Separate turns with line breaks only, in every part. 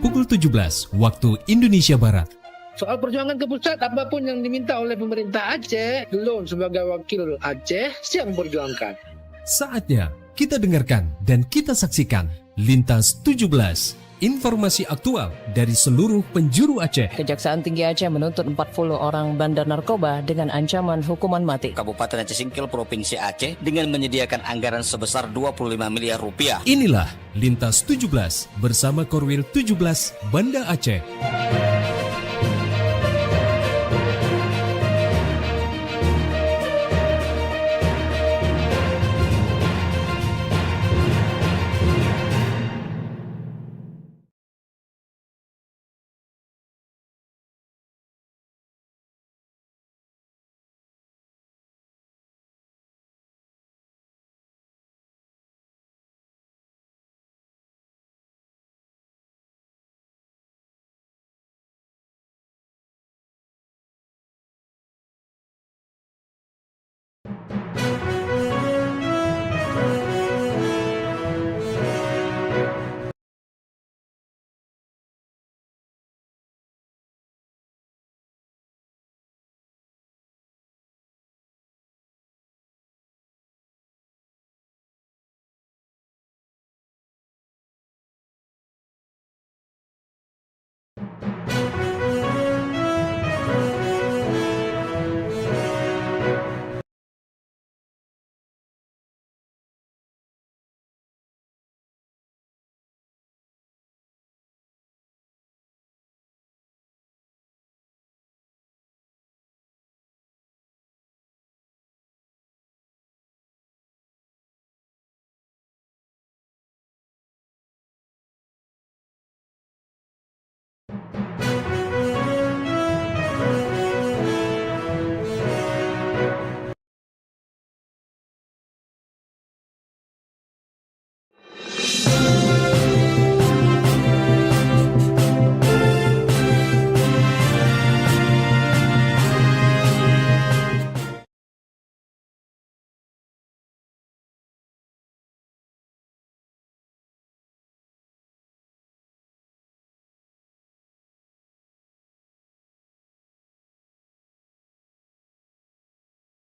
pukul 17 waktu Indonesia Barat.
Soal perjuangan ke pusat, apapun yang diminta oleh pemerintah Aceh, Lun sebagai wakil Aceh siap memperjuangkan.
Saatnya kita dengarkan dan kita saksikan Lintas 17. Informasi aktual dari seluruh penjuru Aceh.
Kejaksaan Tinggi Aceh menuntut 40 orang bandar narkoba dengan ancaman hukuman mati.
Kabupaten Aceh Singkil Provinsi Aceh dengan menyediakan anggaran sebesar 25 miliar rupiah.
Inilah Lintas 17 bersama Korwil 17 Banda Aceh.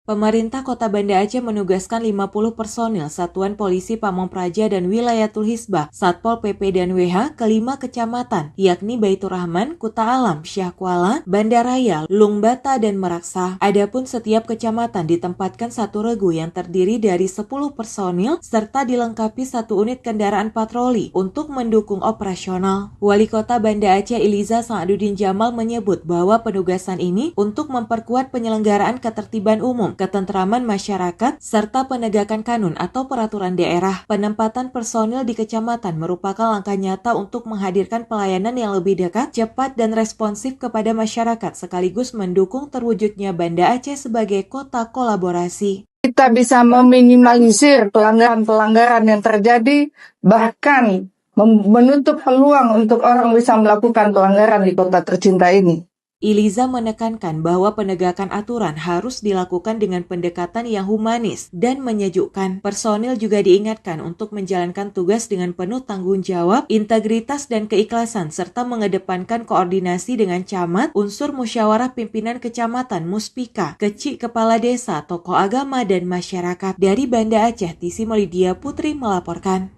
Pemerintah Kota Banda Aceh menugaskan 50 personil Satuan Polisi Pamong Praja dan Wilayatul Hisbah, Satpol PP dan WH ke 5 kecamatan, yakni Baitur Rahman, Kuta Alam, Syahkuala, Banda Raya, Lungbata, dan Meraksa. Adapun setiap kecamatan ditempatkan satu regu yang terdiri dari 10 personil serta dilengkapi satu unit kendaraan patroli untuk mendukung operasional. Wali Kota Banda Aceh Iliza Sa'adudin Jamal menyebut bahwa penugasan ini untuk memperkuat penyelenggaraan ketertiban umum, ketentraman masyarakat, serta penegakan kanun atau peraturan daerah. Penempatan personil di kecamatan merupakan langkah nyata untuk menghadirkan pelayanan yang lebih dekat, cepat, dan responsif kepada masyarakat, sekaligus mendukung terwujudnya Banda Aceh sebagai kota kolaborasi.
Kita bisa meminimalisir pelanggaran-pelanggaran yang terjadi, bahkan menutup peluang untuk orang bisa melakukan pelanggaran di kota tercinta ini.
Iliza menekankan bahwa penegakan aturan harus dilakukan dengan pendekatan yang humanis dan menyejukkan. Personil juga diingatkan untuk menjalankan tugas dengan penuh tanggung jawab, integritas, dan keikhlasan, serta mengedepankan koordinasi dengan camat, unsur musyawarah pimpinan kecamatan, muspika, kecik kepala desa, tokoh agama, dan masyarakat. Dari Banda Aceh, Tisi Molidia Putri melaporkan.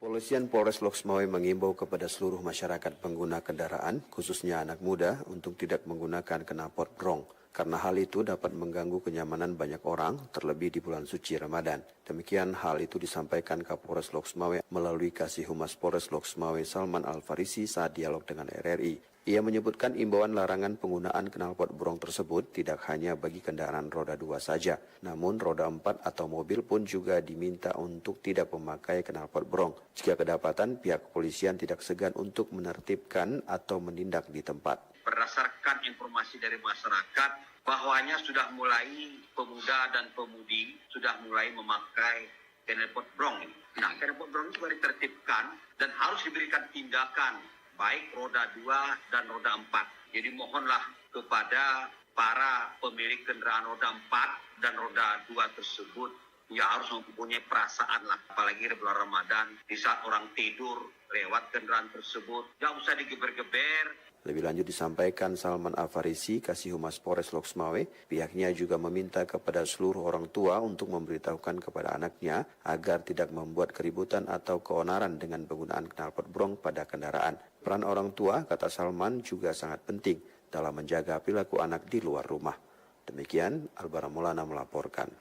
Kepolisian Polres Lok Sumawe mengimbau kepada seluruh masyarakat pengguna kendaraan, khususnya anak muda, untuk tidak menggunakan knalpot brong, karena hal itu dapat mengganggu kenyamanan banyak orang, terlebih di bulan suci Ramadan. Demikian hal itu disampaikan Kapolres Lok Sumawe melalui Kasih Humas Polres Lok Sumawe Salman Al-Farisi saat dialog dengan RRI. Ia menyebutkan imbauan larangan penggunaan knalpot brong tersebut tidak hanya bagi kendaraan roda 2 saja, namun roda 4 atau mobil pun juga diminta untuk tidak memakai knalpot brong. Jika kedapatan, pihak kepolisian tidak segan untuk menertibkan atau menindak di tempat.
berdasarkan informasi dari masyarakat bahwanya sudah mulai pemuda dan pemudi sudah mulai memakai knalpot brong ini. Nah, knalpot brong itu sudah ditertibkan dan harus diberikan tindakan baik roda 2 dan roda 4. Jadi mohonlah kepada para pemilik kendaraan roda 4 dan roda 2 tersebut ya harus mempunyai perasaan lah, apalagi di bulan Ramadan di saat orang tidur lewat kendaraan tersebut, jangan usah digeber-geber.
Lebih lanjut disampaikan Salman Afarisi, Kasih Humas Polres Loksmawe, pihaknya juga meminta kepada seluruh orang tua untuk memberitahukan kepada anaknya agar tidak membuat keributan atau keonaran dengan penggunaan knalpot brong pada kendaraan. Peran orang tua, kata Salman, juga sangat penting dalam menjaga perilaku anak di luar rumah. Demikian, Albara Maulana melaporkan.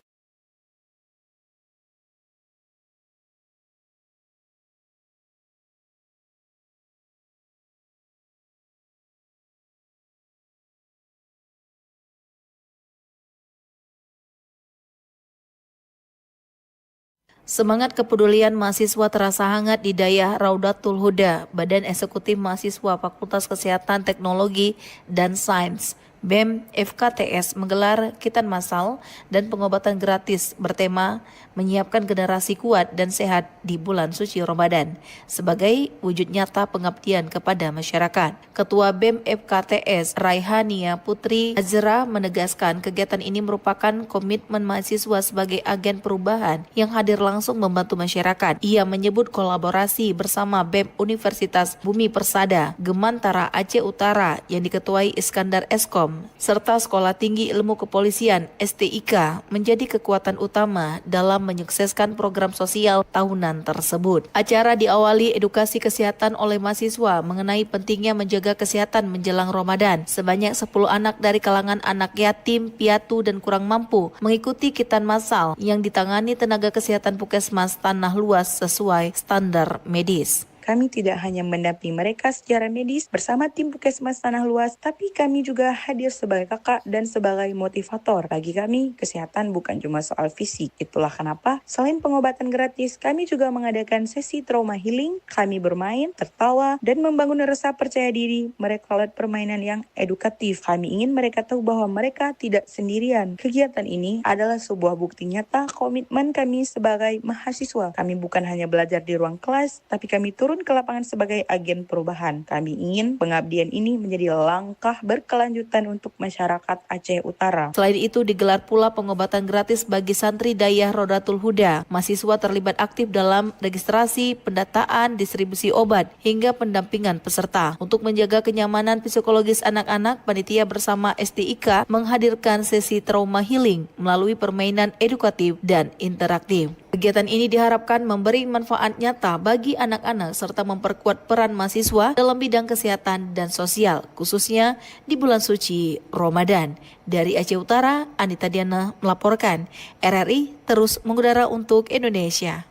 Semangat kepedulian mahasiswa terasa hangat di Dayah Raudatul Huda, Badan Eksekutif Mahasiswa Fakultas Kesehatan Teknologi dan Sains BEM FKTS menggelar kitan massal dan pengobatan gratis bertema menyiapkan generasi kuat dan sehat di bulan suci Ramadan sebagai wujud nyata pengabdian kepada masyarakat. Ketua BEM FKTS Raihania Putri Azra menegaskan kegiatan ini merupakan komitmen mahasiswa sebagai agen perubahan yang hadir langsung membantu masyarakat. Ia menyebut kolaborasi bersama BEM Universitas Bumi Persada, Gemantara Aceh Utara yang diketuai Iskandar Eskom, serta Sekolah Tinggi Ilmu Kepolisian STIK menjadi kekuatan utama dalam menyukseskan program sosial tahunan tersebut. Acara diawali edukasi kesehatan oleh mahasiswa mengenai pentingnya menjaga kesehatan menjelang Ramadan. Sebanyak 10 anak dari kalangan anak yatim, piatu, dan kurang mampu mengikuti kitan massal yang ditangani tenaga kesehatan Puskesmas Tanah Luas sesuai standar medis.
Kami tidak hanya mendampingi mereka secara medis bersama tim Puskesmas Tanah Luas, tapi kami juga hadir sebagai kakak dan sebagai motivator. Bagi kami, kesehatan bukan cuma soal fisik. Itulah kenapa, selain pengobatan gratis, kami juga mengadakan sesi trauma healing. Kami bermain, tertawa, dan membangun rasa percaya diri mereka lewat permainan yang edukatif. Kami ingin mereka tahu bahwa mereka tidak sendirian. Kegiatan ini adalah sebuah bukti nyata komitmen kami sebagai mahasiswa. Kami bukan hanya belajar di ruang kelas, tapi kami turun ke lapangan sebagai agen perubahan. Kami ingin pengabdian ini menjadi langkah berkelanjutan untuk masyarakat Aceh Utara.
Selain itu digelar pula pengobatan gratis bagi santri Dayah Raudatul Huda. Mahasiswa terlibat aktif dalam registrasi, pendataan, distribusi obat, hingga pendampingan peserta. Untuk menjaga kenyamanan psikologis anak-anak, panitia bersama STIK menghadirkan sesi trauma healing melalui permainan edukatif dan interaktif. Kegiatan ini diharapkan memberi manfaat nyata bagi anak-anak serta memperkuat peran mahasiswa dalam bidang kesehatan dan sosial, khususnya di bulan suci Ramadan. Dari Aceh Utara, Anita Diana melaporkan. RRI terus mengudara untuk Indonesia.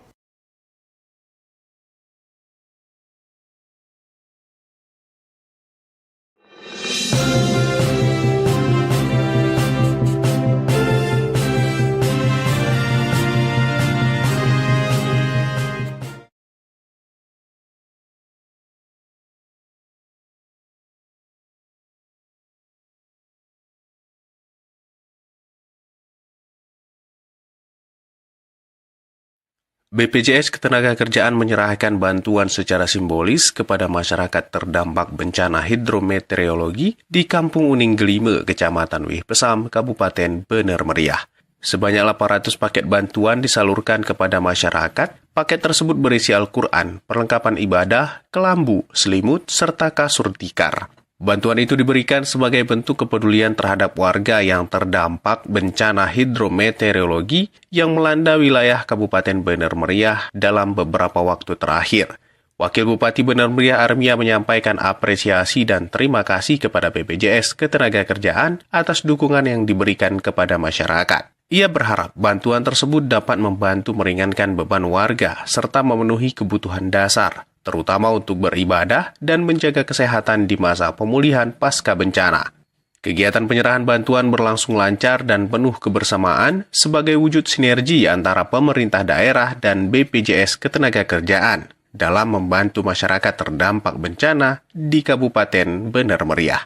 BPJS Ketenagakerjaan menyerahkan bantuan secara simbolis kepada masyarakat terdampak bencana hidrometeorologi di Kampung Uning Gelime, Kecamatan Wih Pesam, Kabupaten Bener Meriah. Sebanyak 800 paket bantuan disalurkan kepada masyarakat. Paket tersebut berisi Al-Quran, perlengkapan ibadah, kelambu, selimut, serta kasur tikar. Bantuan itu diberikan sebagai bentuk kepedulian terhadap warga yang terdampak bencana hidrometeorologi yang melanda wilayah Kabupaten Bener Meriah dalam beberapa waktu terakhir. Wakil Bupati Bener Meriah Armia menyampaikan apresiasi dan terima kasih kepada BPJS Ketenagakerjaan atas dukungan yang diberikan kepada masyarakat. Ia berharap bantuan tersebut dapat membantu meringankan beban warga serta memenuhi kebutuhan dasar, terutama untuk beribadah dan menjaga kesehatan di masa pemulihan pasca bencana. Kegiatan penyerahan bantuan berlangsung lancar dan penuh kebersamaan sebagai wujud sinergi antara pemerintah daerah dan BPJS Ketenagakerjaan dalam membantu masyarakat terdampak bencana di Kabupaten Bener Meriah.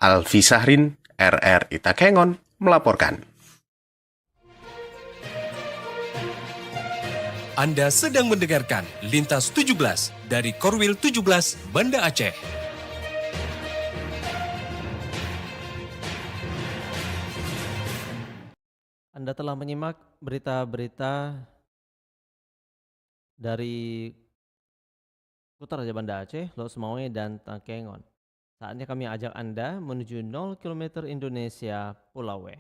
Alfi Sahrin, RRI Takengon, melaporkan.
Anda sedang mendengarkan Lintas 17 dari Korwil 17 Banda Aceh.
Anda telah menyimak berita-berita dari Kota Raja Banda Aceh, Los Mawe, dan Takengon. Saatnya kami ajak Anda menuju 0 km Indonesia, Pulau W.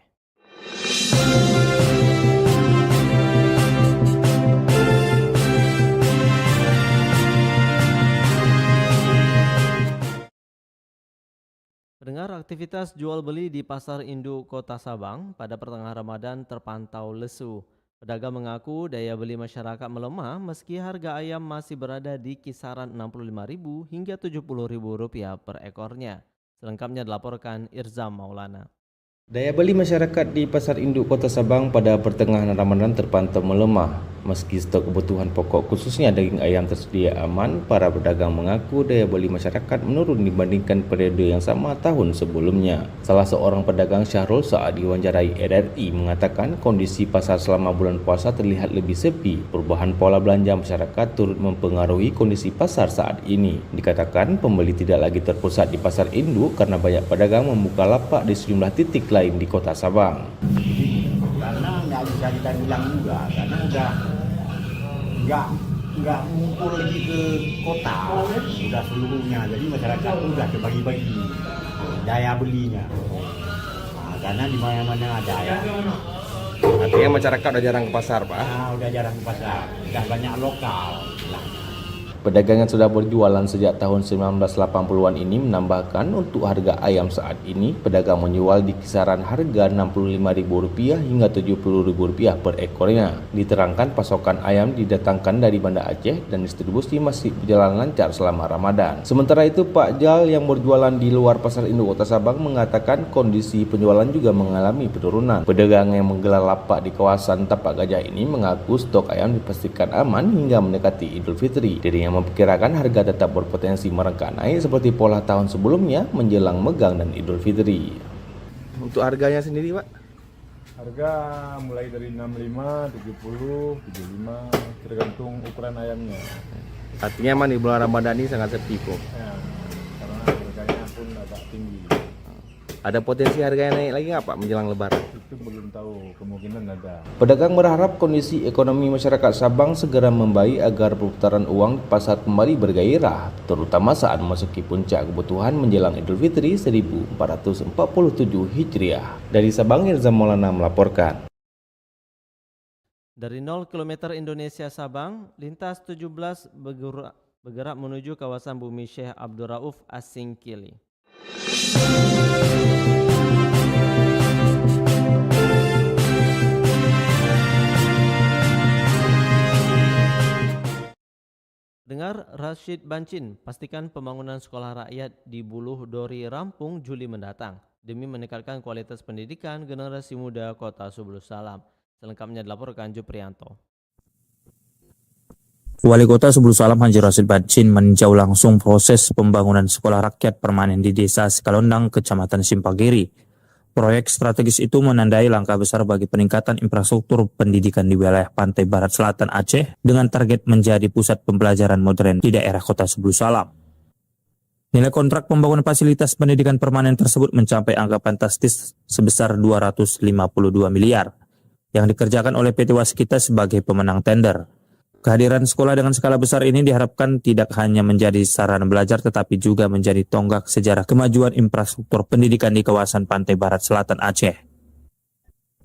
Pendengar, aktivitas jual beli di Pasar Induk Kota Sabang pada pertengahan Ramadan terpantau lesu. Pedagang mengaku daya beli masyarakat melemah meski harga ayam masih berada di kisaran Rp65.000 hingga Rp70.000 per ekornya. Selengkapnya dilaporkan Irzam Maulana.
Daya beli masyarakat di Pasar Induk Kota Sabang pada pertengahan Ramadan terpantau melemah. Meski stok kebutuhan pokok khususnya daging ayam tersedia aman, para pedagang mengaku daya beli masyarakat menurun dibandingkan periode yang sama tahun sebelumnya. Salah seorang pedagang, Syahrul, saat diwawancarai RRI mengatakan kondisi pasar selama bulan puasa terlihat lebih sepi. Perubahan pola belanja masyarakat turut mempengaruhi kondisi pasar saat ini. Dikatakan pembeli tidak lagi terpusat di Pasar Induk karena banyak pedagang membuka lapak di sejumlah titik lain di Kota Sabang.
Karena nggak bisa kita bilang juga, karena udah nggak ngumpul lagi ke kota, udah seluruhnya, jadi masyarakat udah terbagi-bagi daya belinya. Nah, karena di mana-mana ada ya.
Artinya masyarakat udah jarang ke pasar, Pak?
Nah, udah jarang ke pasar, udah banyak lokal.
Pedagang yang sudah berjualan sejak tahun 1980-an ini menambahkan untuk harga ayam saat ini, pedagang menjual di kisaran harga Rp65.000 hingga Rp70.000 per ekornya. Diterangkan pasokan ayam didatangkan dari Banda Aceh dan distribusi masih berjalan lancar selama Ramadan. Sementara itu, Pak Jal yang berjualan di luar Pasar Induk Kota Sabang mengatakan kondisi penjualan juga mengalami penurunan. Pedagang yang menggelar lapak di kawasan Tapak Gajah ini mengaku stok ayam dipastikan aman hingga mendekati Idul Fitri. Dirinya memperkirakan harga tetap berpotensi merengkak naik seperti pola tahun sebelumnya menjelang Megang dan Idul Fitri.
Untuk harganya sendiri, Pak?
Harga mulai dari 65, 70, 75, tergantung ukuran ayamnya.
Artinya di bulan Ramadan ini sangat sepi kok.
Ya, karena harganya pun agak tinggi.
Ada potensi harganya naik lagi nggak, Pak, menjelang Lebaran?
Itu belum tahu, kemungkinan ada.
Pedagang berharap kondisi ekonomi masyarakat Sabang segera membaik agar perputaran uang di pasar kembali bergairah, terutama saat memasuki puncak kebutuhan menjelang Idul Fitri 1447 Hijriah. Dari Sabang, Irzam Maulana melaporkan.
Dari 0 km Indonesia Sabang, Lintas 17 bergerak menuju kawasan Bumi Syekh Abdul Rauf Asingkili. Dengar Rashid Bancin, pastikan pembangunan sekolah rakyat di Buluh Dori rampung Juli mendatang demi meningkatkan kualitas pendidikan generasi muda Kota Subulus Salam. Selengkapnya dilaporkan Juprianto.
Wali Kota Subulus Salam Haji Rashid Bancin meninjau langsung proses pembangunan sekolah rakyat permanen di Desa Sikalondang, Kecamatan Simpagiri. Proyek strategis itu menandai langkah besar bagi peningkatan infrastruktur pendidikan di wilayah pantai barat selatan Aceh dengan target menjadi pusat pembelajaran modern di daerah Kota Subulus Salam. Nilai kontrak pembangunan fasilitas pendidikan permanen tersebut mencapai angka fantastis sebesar 252 miliar yang dikerjakan oleh PT Waskita sebagai pemenang tender. Kehadiran sekolah dengan skala besar ini diharapkan tidak hanya menjadi sarana belajar tetapi juga menjadi tonggak sejarah kemajuan infrastruktur pendidikan di kawasan pantai barat selatan Aceh.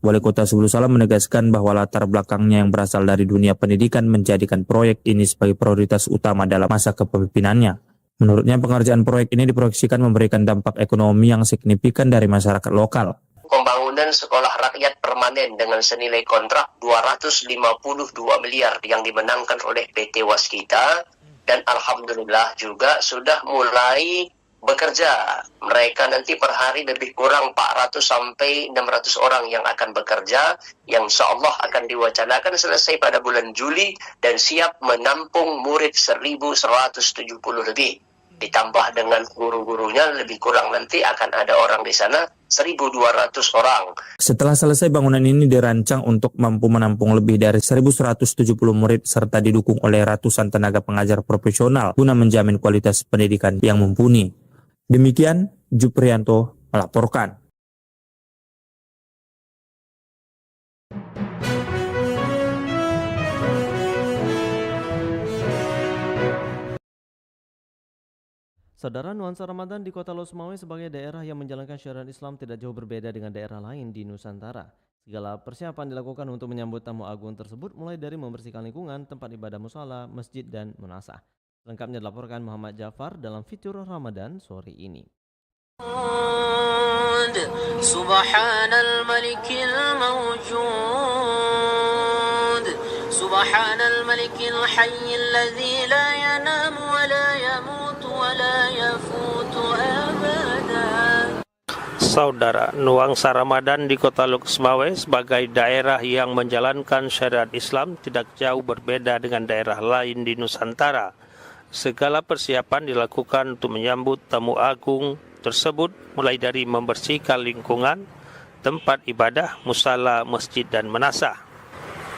Wali Kota Subulus Salam menegaskan bahwa latar belakangnya yang berasal dari dunia pendidikan menjadikan proyek ini sebagai prioritas utama dalam masa kepemimpinannya. Menurutnya pengerjaan proyek ini diproyeksikan memberikan dampak ekonomi yang signifikan dari masyarakat lokal.
Pembangunan sekolah rakyat permanen dengan senilai kontrak 252 miliar yang dimenangkan oleh PT Waskita dan alhamdulillah juga sudah mulai bekerja. Mereka nanti per hari lebih kurang 400 sampai 600 orang yang akan bekerja yang insyaallah akan diwacanakan selesai pada bulan Juli dan siap menampung murid 1170 lebih. Ditambah dengan guru-gurunya lebih kurang nanti akan ada orang di sana 1.200 orang.
Setelah selesai, bangunan ini dirancang untuk mampu menampung lebih dari 1.170 murid serta didukung oleh ratusan tenaga pengajar profesional guna menjamin kualitas pendidikan yang mumpuni. Demikian, Juprianto melaporkan.
Saudara, nuansa Ramadan di Kota Losmawe sebagai daerah yang menjalankan syariat Islam tidak jauh berbeda dengan daerah lain di Nusantara. Segala persiapan dilakukan untuk menyambut tamu agung tersebut, mulai dari membersihkan lingkungan, tempat ibadah musala, masjid, dan menasah. Lengkapnya dilaporkan Muhammad Jafar dalam fitur Ramadan sore ini.
Subhanal Malikil Mawjud, Subhanal Malikil Hayyil Ladzi la yanamu wa la yamutu wa la yafutu abada.
Saudara, nuansa Ramadan di Kota Losmawe sebagai daerah yang menjalankan syariat Islam tidak jauh berbeda dengan daerah lain di Nusantara. Segala persiapan dilakukan untuk menyambut tamu agung tersebut, mulai dari membersihkan lingkungan, tempat ibadah, musala, masjid, dan menasah.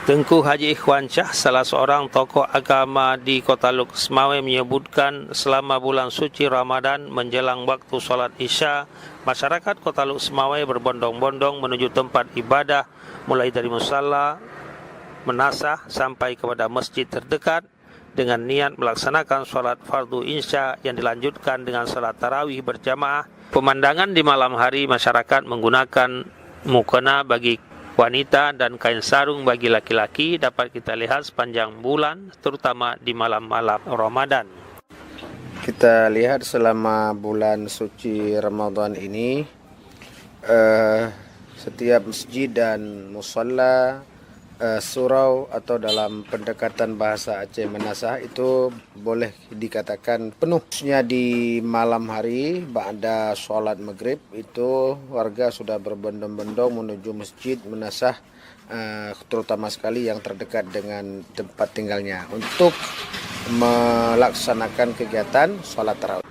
Tengku Haji Ikhwansyah, salah seorang tokoh agama di Kota Losmawe, menyebutkan selama bulan suci Ramadan menjelang waktu sholat Isya, masyarakat Kota Losmawe berbondong-bondong menuju tempat ibadah, mulai dari musala, menasah, sampai kepada masjid terdekat, dengan niat melaksanakan sholat fardu Isya yang dilanjutkan dengan sholat tarawih berjamaah. Pemandangan di malam hari, masyarakat menggunakan mukena bagi wanita dan kain sarung bagi laki-laki dapat kita lihat sepanjang bulan, terutama di malam-malam Ramadan.
Kita lihat selama bulan suci Ramadan ini, setiap masjid dan musalla, surau atau dalam pendekatan bahasa Aceh menasah itu boleh dikatakan penuh. Khususnya di malam hari, ba'da sholat maghrib itu warga sudah berbondong-bondong menuju masjid menasah, terutama sekali yang terdekat dengan tempat tinggalnya untuk melaksanakan kegiatan sholat tarawih.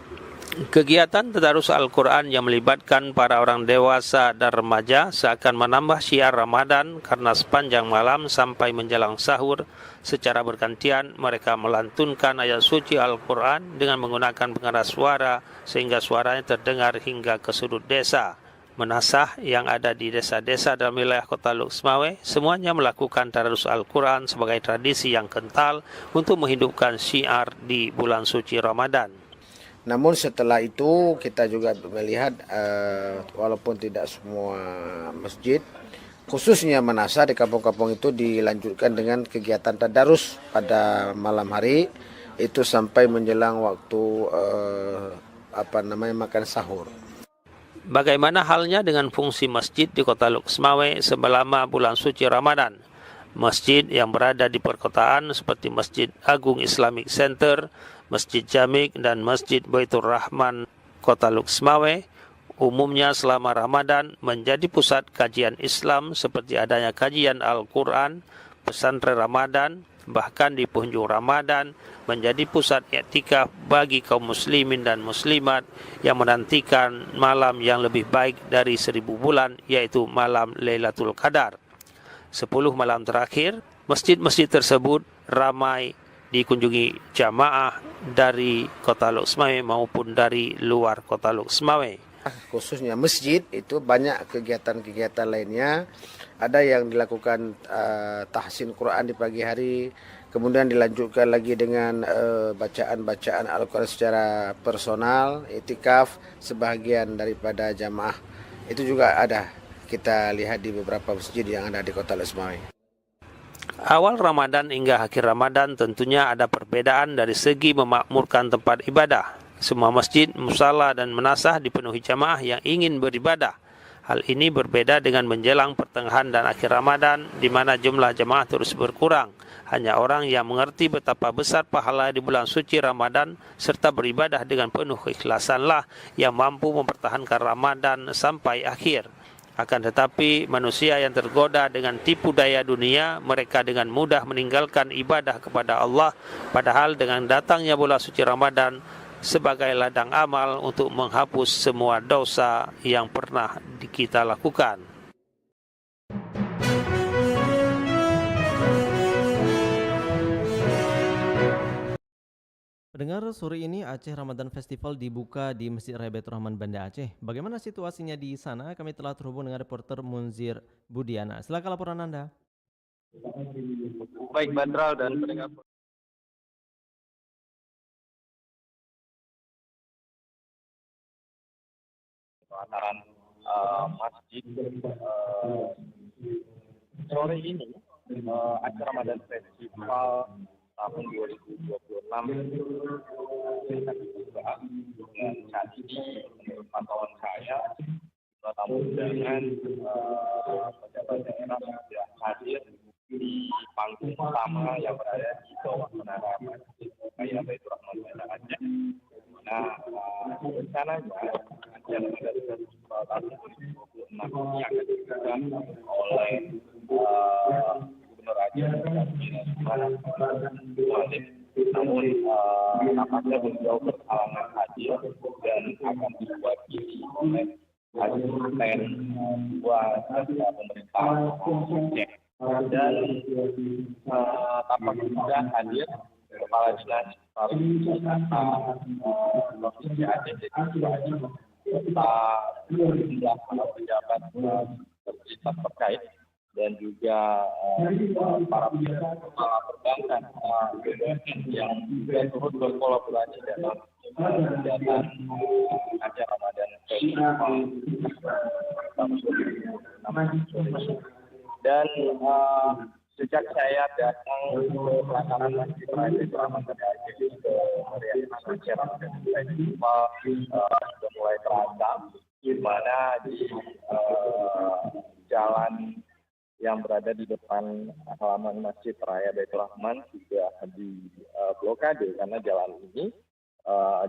Kegiatan tadarus Al-Quran yang melibatkan para orang dewasa dan remaja seakan menambah syiar Ramadan karena sepanjang malam sampai menjelang sahur secara bergantian mereka melantunkan ayat suci Al-Quran dengan menggunakan pengeras suara sehingga suaranya terdengar hingga ke sudut desa. Menasah yang ada di desa-desa dalam wilayah Kota Losmawe semuanya melakukan tadarus Al-Quran sebagai tradisi yang kental untuk menghidupkan syiar di bulan suci Ramadan.
Namun setelah itu kita juga melihat walaupun tidak semua masjid, khususnya menasah di kampung-kampung itu dilanjutkan dengan kegiatan tadarus pada malam hari itu sampai menjelang waktu makan sahur.
Bagaimana halnya dengan fungsi masjid di Kota Losmawe selama bulan suci Ramadan? Masjid yang berada di perkotaan seperti Masjid Agung Islamic Center, Masjid Jamik, dan Masjid Baitur Rahman Kota Losmawe umumnya selama Ramadan menjadi pusat kajian Islam seperti adanya kajian Al-Quran, pesantren Ramadan, bahkan di penghujung Ramadan menjadi pusat i'tikaf bagi kaum muslimin dan muslimat yang menantikan malam yang lebih baik dari 1000 bulan, yaitu malam Lailatul Qadar. 10 malam terakhir, masjid-masjid tersebut ramai dikunjungi jamaah dari Kota Losmawe maupun dari luar Kota Losmawe.
Khususnya masjid itu banyak kegiatan-kegiatan lainnya. Ada yang dilakukan tahsin Quran di pagi hari, kemudian dilanjutkan lagi dengan bacaan-bacaan Al-Quran secara personal, i'tikaf sebahagian daripada jamaah. Itu juga ada kita lihat di beberapa masjid yang ada di Kota Losmawe.
Awal Ramadan hingga akhir Ramadan tentunya ada perbedaan dari segi memakmurkan tempat ibadah. Semua masjid, musala, dan menasah dipenuhi jamaah yang ingin beribadah. Hal ini berbeda dengan menjelang pertengahan dan akhir Ramadan, di mana jumlah jamaah terus berkurang. Hanya orang yang mengerti betapa besar pahala di bulan suci Ramadan serta beribadah dengan penuh keikhlasanlah yang mampu mempertahankan Ramadan sampai akhir. Akan tetapi manusia yang tergoda dengan tipu daya dunia, mereka dengan mudah meninggalkan ibadah kepada Allah, padahal dengan datangnya bulan suci Ramadan sebagai ladang amal untuk menghapus semua dosa yang pernah kita lakukan.
Pendengar, sore ini Aceh Ramadan Festival dibuka di Masjid Raya Baitur Rahman Banda Aceh. Bagaimana situasinya di sana? Kami telah terhubung dengan reporter Munzir Budiana. Silakan laporan Anda.
Baik Badral dan pendengar. Pelataran masjid sore ini acara Ramadan Festival tahun 2026 dengan saat ini menurut pantauan saya tamu undangan pejabat daerah sudah hadir di panggung utama yang berada di bawah menara Masjid Raya Baitur Rahman Banda Aceh. Nah, rencananya acara Ramadan Festival tahun 2026 ini akan dibuka oleh Gubernur Aceh namun nampaknya beliau berhalangan hadir dan akan diwakili oleh asisten buat pemerintah Aceh. Dan tampaknya juga hadir Kepala Dinas Pariwisata Provinsi Aceh serta sejumlah pejabat otoritas terkait dan juga para kepala perbankan yang juga turut berkolaborasi dalam kegiatan acara Ramadan Festival. Dan sejak saya datang ke pelataran Masjid Raya Baitur Rahman Banda Aceh ke meriahkan acara Ramadan Festival sudah mulai terasa, di mana di jalan yang berada di depan halaman Masjid Raya Baitur Rahman juga diblokade karena jalan ini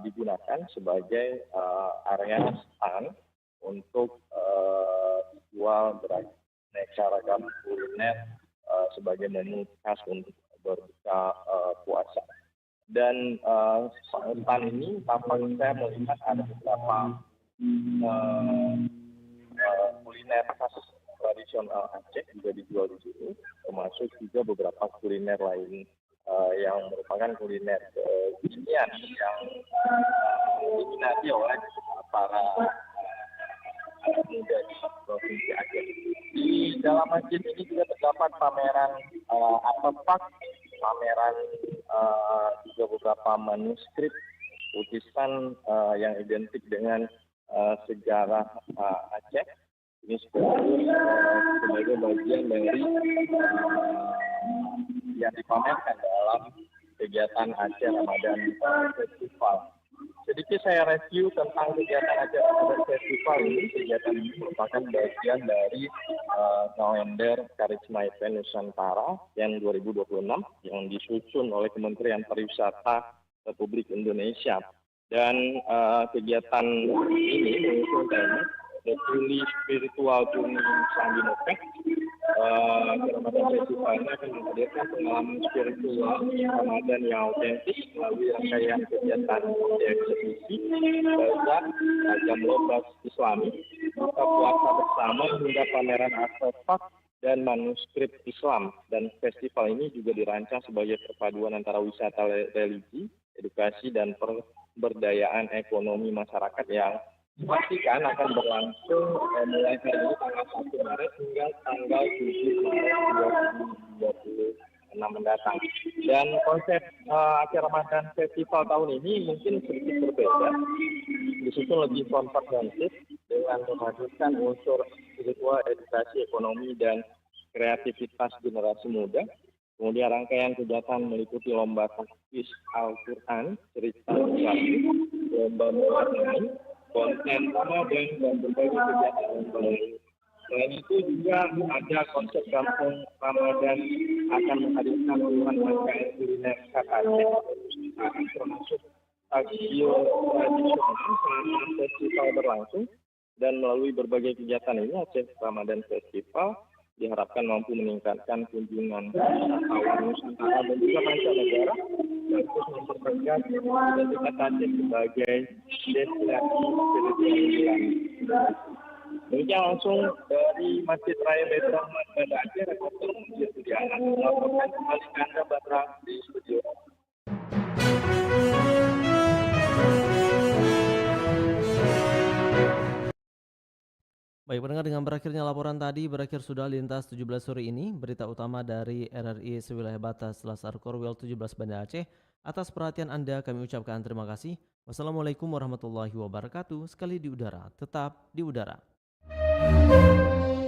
digunakan sebagai area stand untuk jual beraneka ragam kuliner sebagai menu khas untuk berbuka puasa. Dan stand ini tampaknya saya melihat ada beberapa kuliner khas tradisional Aceh juga dijual di sini, termasuk juga beberapa kuliner lain yang merupakan kuliner kekinian yang diminati oleh para anak muda di Provinsi Aceh. Di dalam masjid ini juga terdapat pameran artefak, pameran juga beberapa manuskrip lukisan yang identik dengan sejarah Aceh. Ini sebagai bagian dari yang dipamerkan dalam kegiatan Aceh Ramadan Festival. Sedikit saya review tentang kegiatan Aceh Ramadan Festival ini. Kegiatan ini merupakan bagian dari kalender Karisma Event Nusantara yang 2026 yang disusun oleh Kementerian Pariwisata Republik Indonesia. Dan kegiatan ini mengusung tema The Truly Spiritual Journey Sang Binopek. Ramadan Festival ini akan menghadirkan pengalaman spiritual Ramadan yang autentik melalui rangkaian kegiatan eksebisi, bazar, ragam lomba Islami, buka puasa bersama hingga pameran artefak dan manuskrip Islam. Dan festival ini juga dirancang sebagai perpaduan antara wisata religi, edukasi, dan pemberdayaan ekonomi masyarakat yang dipastikan akan berlangsung mulai hari ini tanggal 1 Maret hingga tanggal 7 Maret 2026 mendatang. Dan konsep acara Ramadan Festival tahun ini mungkin sedikit berbeda, disusun lebih komprehensif dengan menghadirkan unsur spiritual, edukasi, ekonomi, dan kreativitas generasi muda. Kemudian rangkaian kegiatan meliputi lomba tahfiz Al-Quran, cerita Islami, lomba mewarnai, konten Ramadan, dan berbagai kegiatan lain. Selain itu juga ada konsep kampung Ramadan akan menghadirkan puluhan rangkaian kuliner khas Aceh, termasuk takjil tradisional selama festival berlangsung. Dan melalui berbagai kegiatan ini, Aceh Ramadan Festival diharapkan mampu meningkatkan kunjungan wisatawan Nusantara dan juga mancanegara dan terus mempertegas identitas Aceh sebagai destinasi spiritual. Demikian langsung dari Masjid Raya Baitur Rahman Banda Aceh, reporter Mujib Budiana melaporkan kembali ke Anda Batra di studio.
Baik pendengar, dengan berakhirnya laporan tadi berakhir sudah Lintas 17 sore ini. Berita utama dari RRI Sewilayah Batas Selasar Korwil 17 Banda Aceh. Atas perhatian Anda kami ucapkan terima kasih. Wassalamualaikum warahmatullahi wabarakatuh. Sekali di udara, tetap di udara.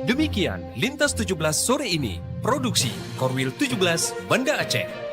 Demikian Lintas 17 sore ini. Produksi Korwil 17 Banda Aceh.